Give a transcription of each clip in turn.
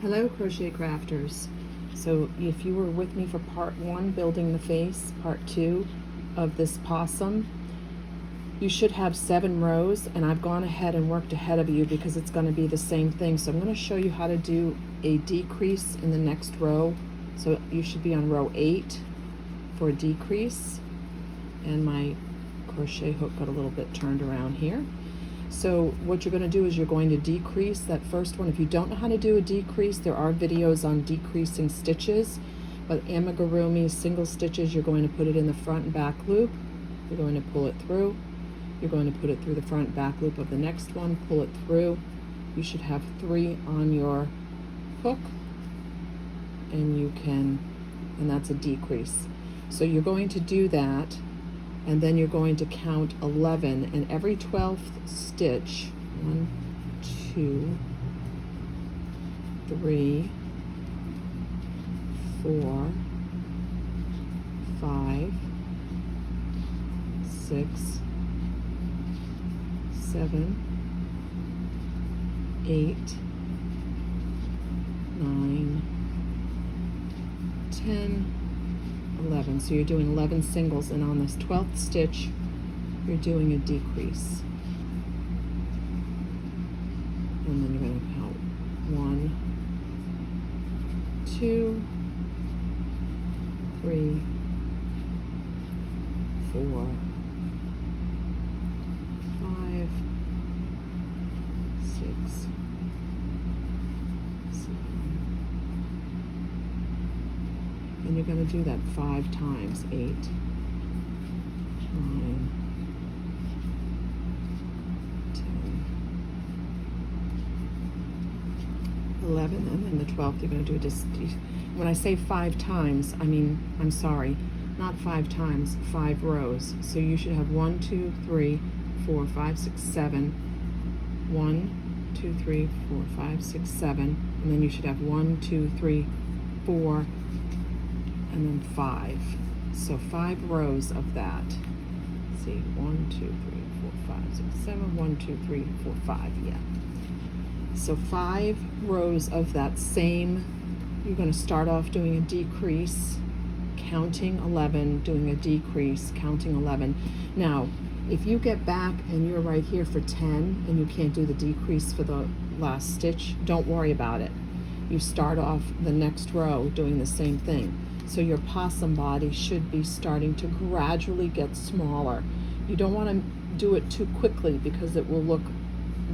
Hello, crochet crafters. So if you were with me for part 1, building the face, part 2 of this possum, you should have 7 rows, and I've gone ahead and worked ahead of you because it's going to be the same thing. So I'm going to show you how to do a decrease in the next row. So you should be on row 8 for a decrease, and my crochet hook got a little bit turned around here. So what you're going to do is you're going to decrease that first one. If you don't know how to do a decrease, there are videos on decreasing stitches, but amigurumi single stitches, you're going to put it in the front and back loop, you're going to pull it through, you're going to put it through the front and back loop of the next one, pull it through. You should have 3 on your hook, and that's a decrease. So you're going to do that, and then you're going to count 11, and every 12th stitch, 1, 2, 3, 4, 5, 6, 7, 8, 9, 10, 11. So you're doing 11 singles, and on this 12th stitch you're doing a decrease, and then you're going to count 1, 2, 3, 4, 5, 6, 7, and you're going to do that 5 times. 8, 9, 10, 11, and then the 12th you're going to do a when I say 5 times, I mean, I'm sorry, not 5 times, 5 rows. So you should have 1, 2, 3, 4, 5, 6, 7, 1, 2, 3, 4, 5, 6, 7, and then you should have 1, 2, 3, 4, and then 5. So 5 rows of that. Let's see, 1, 2, 3, 4, 5, 6, 7, 1, 2, 3, 4, 5, yeah. So 5 rows of that same. You're going to start off doing a decrease, counting 11, doing a decrease, counting 11. Now, if you get back and you're right here for 10 and you can't do the decrease for the last stitch, don't worry about it. You start off the next row doing the same thing. So your possum body should be starting to gradually get smaller. You don't want to do it too quickly because it will look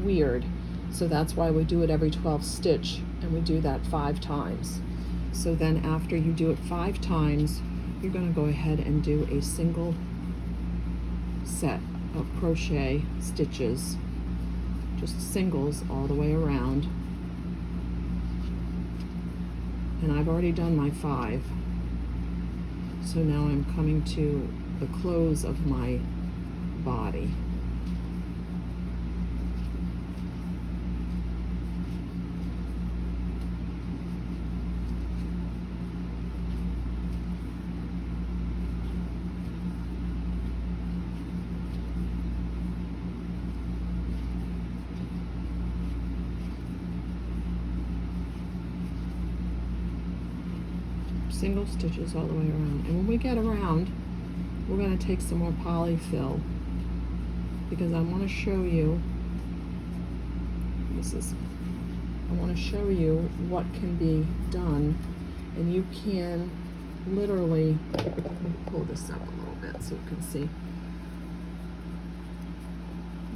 weird. So that's why we do it every 12th stitch, and we do that 5 times. So then after you do it 5 times, you're going to go ahead and do a single set of crochet stitches, just singles all the way around. And I've already done my 5. So now I'm coming to the close of my body. Single stitches all the way around, and when we get around, we're going to take some more polyfill because I want to show you. I want to show you what can be done, and you can literally. Let me pull this up a little bit so you can see.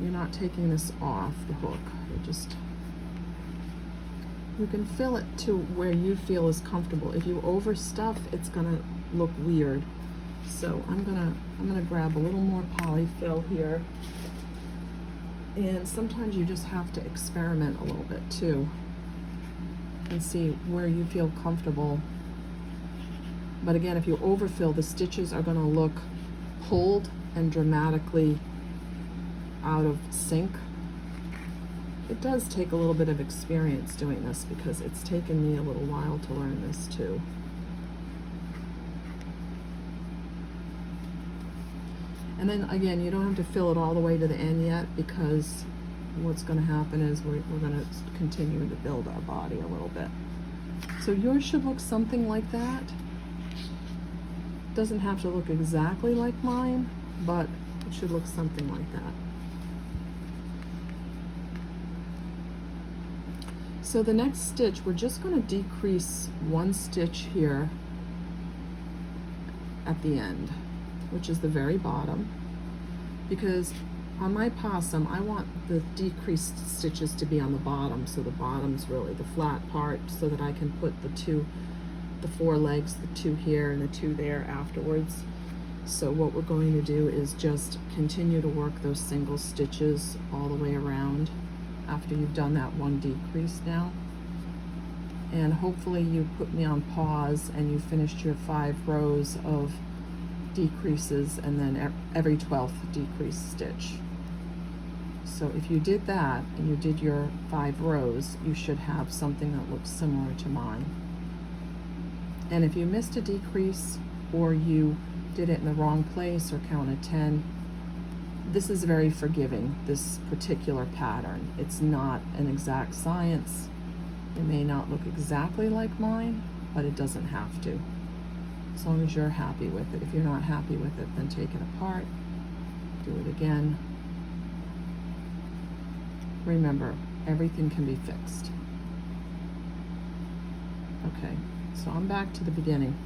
You're not taking this off the hook. You can fill it to where you feel is comfortable. If you overstuff, it's gonna look weird. So I'm gonna grab a little more polyfill here. And sometimes you just have to experiment a little bit too and see where you feel comfortable. But again, if you overfill, the stitches are gonna look pulled and dramatically out of sync. It does take a little bit of experience doing this because it's taken me a little while to learn this too. And then again, you don't have to fill it all the way to the end yet because what's going to happen is we're going to continue to build our body a little bit. So yours should look something like that. Doesn't have to look exactly like mine, but it should look something like that. So the next stitch, we're just going to decrease one stitch here at the end, which is the very bottom, because on my possum, I want the decreased stitches to be on the bottom, so the bottom's really the flat part, so that I can put the 4 legs, the 2 here and the 2 there afterwards. So what we're going to do is just continue to work those single stitches all the way around after you've done that one decrease now. And hopefully you put me on pause and you finished your 5 rows of decreases and then every 12th decrease stitch. So if you did that and you did your 5 rows, you should have something that looks similar to mine. And if you missed a decrease or you did it in the wrong place or counted 10, this is very forgiving, this particular pattern. It's not an exact science. It may not look exactly like mine, but it doesn't have to, as long as you're happy with it. If you're not happy with it, then take it apart, do it again. Remember, everything can be fixed. Okay, so I'm back to the beginning.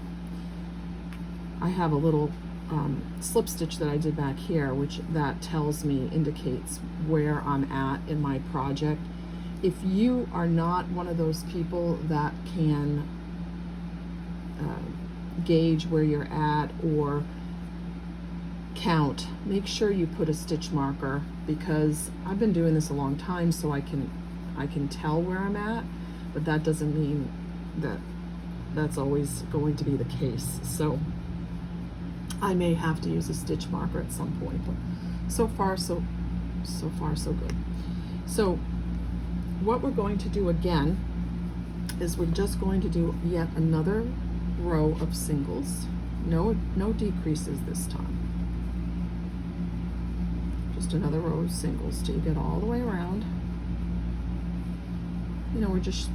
I have a little slip stitch that I did back here, which that tells me, indicates where I'm at in my project. If you are not one of those people that can gauge where you're at or count, make sure you put a stitch marker, because I've been doing this a long time, so I can tell where I'm at, but that doesn't mean that that's always going to be the case. So I may have to use a stitch marker at some point, but so far so good. So what we're going to do again is we're just going to do yet another row of singles. No decreases this time. Just another row of singles till you get all the way around. You know, we're just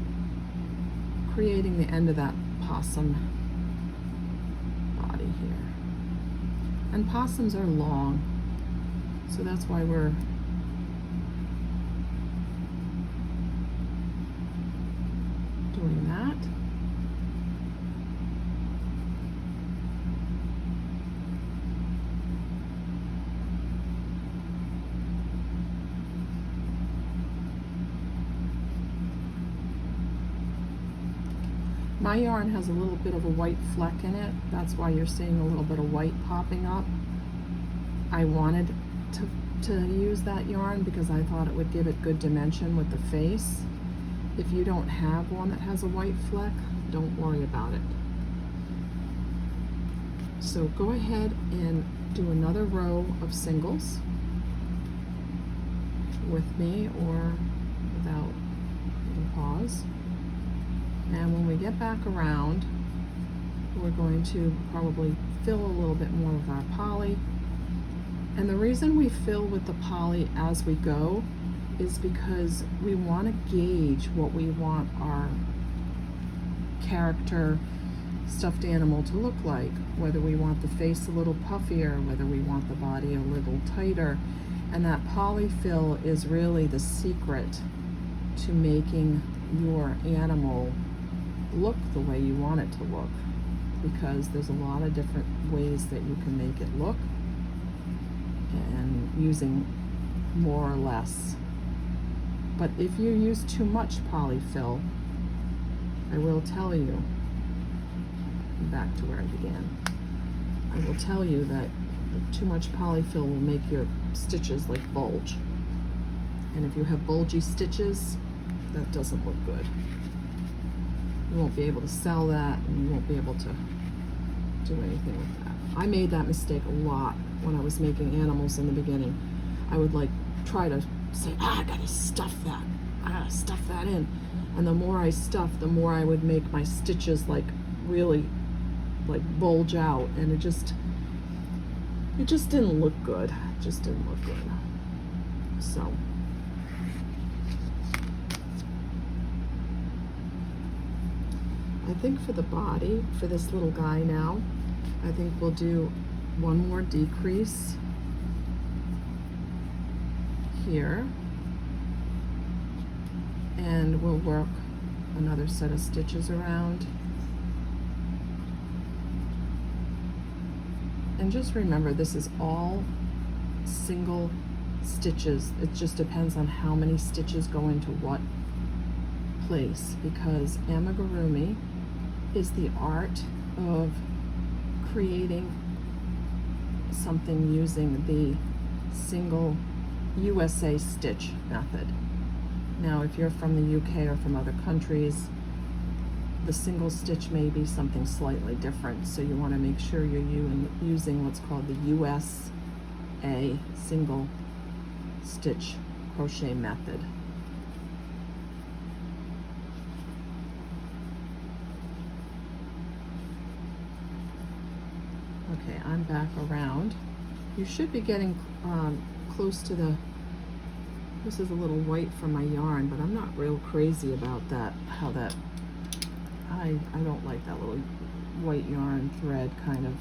creating the end of that possum body here. And possums are long, so that's why we're doing that. My yarn has a little bit of a white fleck in it. That's why you're seeing a little bit of white popping up. I wanted to use that yarn because I thought it would give it good dimension with the face. If you don't have one that has a white fleck, don't worry about it. So go ahead and do another row of singles with me or without pause. And when we get back around, we're going to probably fill a little bit more of our poly. And the reason we fill with the poly as we go is because we want to gauge what we want our character stuffed animal to look like, whether we want the face a little puffier, whether we want the body a little tighter. And that polyfill is really the secret to making your animal look the way you want it to look, because there's a lot of different ways that you can make it look, and using more or less. But if you use too much polyfill, I will tell you, back to where I began, I will tell you that too much polyfill will make your stitches like bulge. And if you have bulgy stitches, that doesn't look good. You won't be able to sell that, and you won't be able to do anything with that. I made that mistake a lot when I was making animals in the beginning. I would like try to say, I gotta stuff that. I gotta stuff that in. And the more I stuffed, the more I would make my stitches like really like bulge out, and it just didn't look good. It just didn't look good. So I think for the body, for this little guy now, I think we'll do one more decrease here, and we'll work another set of stitches around. And just remember, this is all single stitches. It just depends on how many stitches go into what place, because amigurumi is the art of creating something using the single USA stitch method. Now, if you're from the UK or from other countries, the single stitch may be something slightly different, so you want to make sure you're using what's called the USA single stitch crochet method. Okay, I'm back around. You should be getting close to the, this is a little white from my yarn, but I'm not real crazy about that, how that, I don't like that little white yarn thread kind of.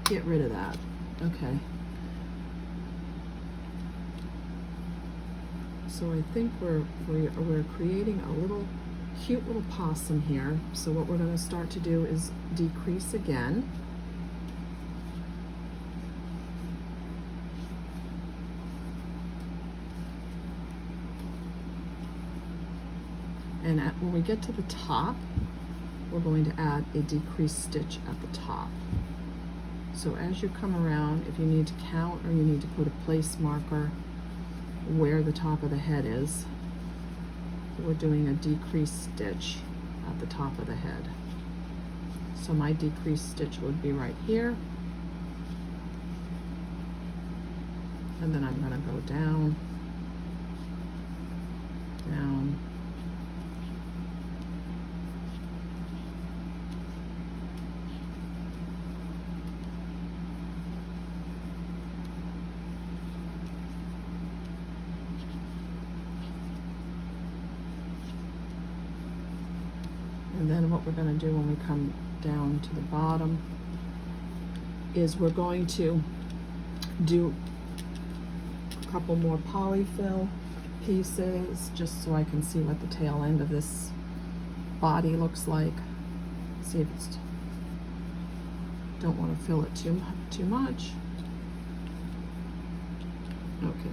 Get rid of that. Okay. So I think we're creating a little cute little possum here. So what we're going to start to do is decrease again. And when we get to the top, we're going to add a decreased stitch at the top. So as you come around, if you need to count or you need to put a place marker where the top of the head is, we're doing a decreased stitch at the top of the head. So my decreased stitch would be right here. And then I'm going to go down, down, and then what we're going to do when we come down to the bottom is we're going to do a couple more polyfill pieces just so I can see what the tail end of this body looks like. See if it's, don't want to fill it too much. Okay.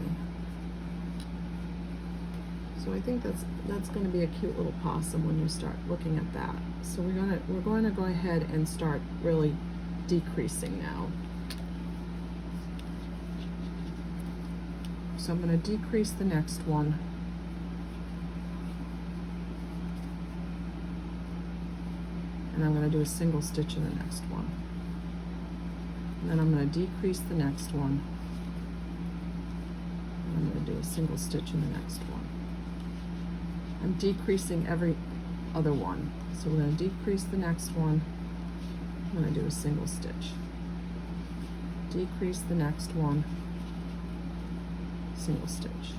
So I think that's going to be a cute little possum when you start looking at that. So we're going to go ahead and start really decreasing now. So I'm going to decrease the next one. And I'm going to do a single stitch in the next one. And then I'm going to decrease the next one. And I'm going to do a single stitch in the next one. I'm decreasing every other one. So we're going to decrease the next one. I'm going to do a single stitch. Decrease the next one. Single stitch.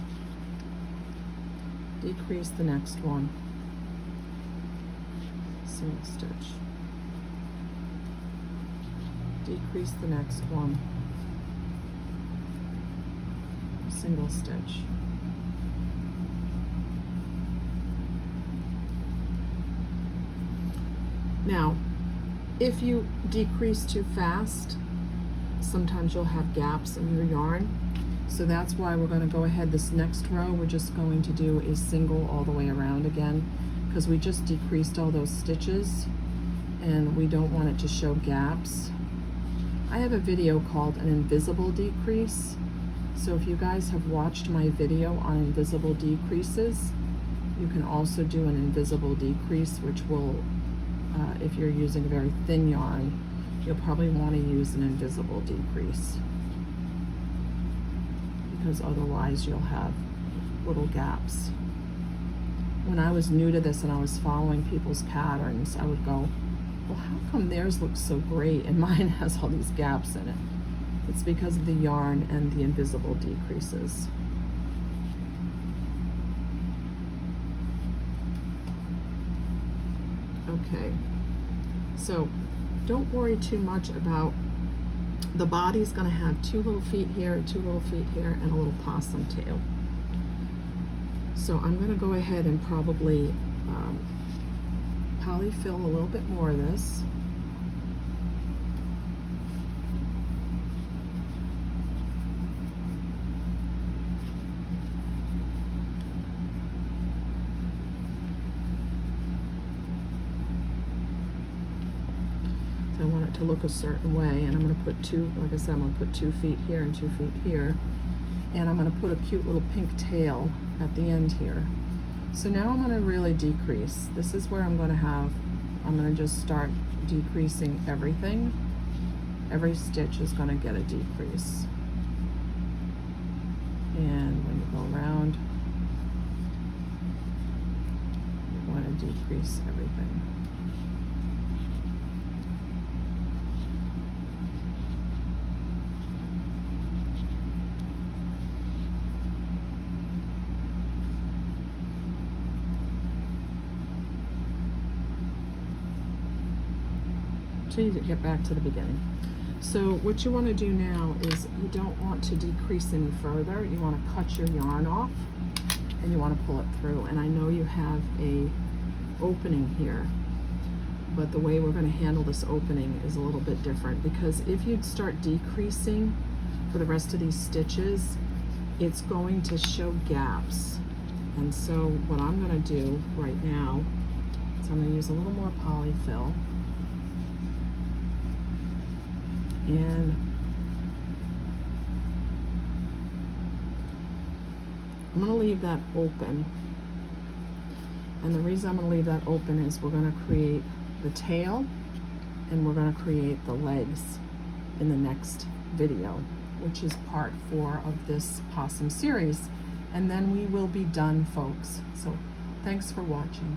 Decrease the next one. Single stitch. Decrease the next one. Single stitch. Now, if you decrease too fast, sometimes you'll have gaps in your yarn. So that's why we're going to go ahead this next row. We're just going to do a single all the way around again, because we just decreased all those stitches and we don't want it to show gaps. I have a video called an invisible decrease. So if you guys have watched my video on invisible decreases, you can also do an invisible decrease, which will, if you're using a very thin yarn, you'll probably want to use an invisible decrease, because otherwise you'll have little gaps. When I was new to this and I was following people's patterns, I would go, well, how come theirs looks so great and mine has all these gaps in it? It's because of the yarn and the invisible decreases. Okay, so don't worry too much about the body's going to have 2 little feet here, 2 little feet here, and a little possum tail. So I'm going to go ahead and probably polyfill a little bit more of this. I want it to look a certain way, and I'm going to put 2, like I said, I'm going to put 2 feet here and 2 feet here, and I'm going to put a cute little pink tail at the end here. So now I'm going to really decrease. This is where I'm going to just start decreasing everything. Every stitch is going to get a decrease. And when you go around, you want to decrease everything. So you get back to the beginning. So what you want to do now is you don't want to decrease any further. You want to cut your yarn off and you want to pull it through. And I know you have a opening here, but the way we're going to handle this opening is a little bit different, because if you'd start decreasing for the rest of these stitches, it's going to show gaps. And so what I'm going to do right now is I'm going to use a little more polyfill. And I'm going to leave that open. And the reason I'm going to leave that open is we're going to create the tail and we're going to create the legs in the next video, which is part 4 of this possum series. And then we will be done, folks. So thanks for watching.